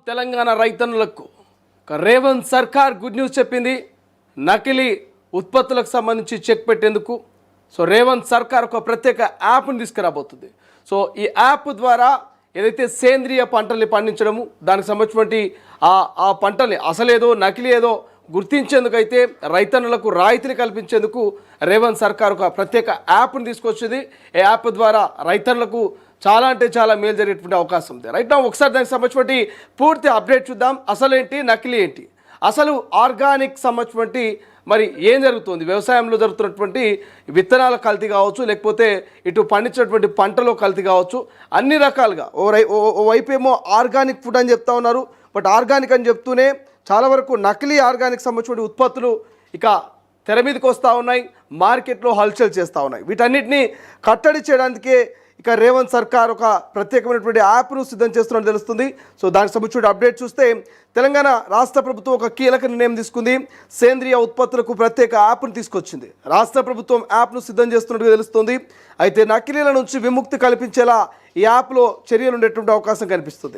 తెలంగాణ రైతన్నులకు రేవంత్ సర్కార్ good news చెప్పింది. నకిలీ ఉత్పత్తులకు సంబంధించి చెక్ పెట్టేందుకు రేవంత్ సర్కార్ ఒక ప్రత్యేక యాప్ని తీసుకురాబోతుంది. ఈ యాప్ ద్వారా ఏదైతే సేంద్రియ పంటల్ని పండించడము, దానికి సంబంధించినటువంటి ఆ పంటల్ని అసలేదో నకిలీ ఏదో గుర్తించేందుకైతే రైతన్నులకు రాయితీని కల్పించేందుకు రేవంత్ సర్కార్ ఒక ప్రత్యేక యాప్ని తీసుకొచ్చింది. ఈ యాప్ ద్వారా రైతన్నులకు చాలా అంటే చాలా మేలు జరిగేటువంటి అవకాశం ఉంది. రైట్ నా ఒకసారి దానికి సంబంధించినటువంటి పూర్తి అప్డేట్ చూద్దాం. అసలేంటి, నకిలీ ఏంటి, అసలు ఆర్గానిక్ సంబంధించినటువంటి మరి ఏం జరుగుతుంది, వ్యవసాయంలో జరుగుతున్నటువంటి విత్తనాల కల్తీ కావచ్చు, లేకపోతే ఇటు పండించినటువంటి పంటలో కల్తీ కావచ్చు, అన్ని రకాలుగా ఓ వైపేమో ఆర్గానిక్ ఫుడ్ అని చెప్తా ఉన్నారు. బట్ ఆర్గానిక్ అని చెప్తూనే చాలా వరకు నకిలీ ఆర్గానిక్ సంబంధించిన ఉత్పత్తులు ఇక తెర మీదకి వస్తూ ఉన్నాయి, మార్కెట్లో హల్చల్ చేస్తూ ఉన్నాయి. వీటన్నిటిని కట్టడి చేయడానికే ఇక రేవంత్ సర్కార్ ఒక ప్రత్యేకమైనటువంటి యాప్ను సిద్ధం చేస్తున్నట్టు తెలుస్తుంది. దానికి సంబంధించిన అప్డేట్ చూస్తే తెలంగాణ రాష్ట్ర ప్రభుత్వం ఒక కీలక నిర్ణయం తీసుకుంది. సేంద్రియ ఉత్పత్తులకు ప్రత్యేక యాప్ను తీసుకొచ్చింది. రాష్ట్ర ప్రభుత్వం యాప్ను సిద్ధం చేస్తున్నట్టుగా తెలుస్తుంది. అయితే నకిలీల నుంచి విముక్తి కల్పించేలా ఈ యాప్లో చర్యలు ఉండేటువంటి అవకాశం కనిపిస్తుంది.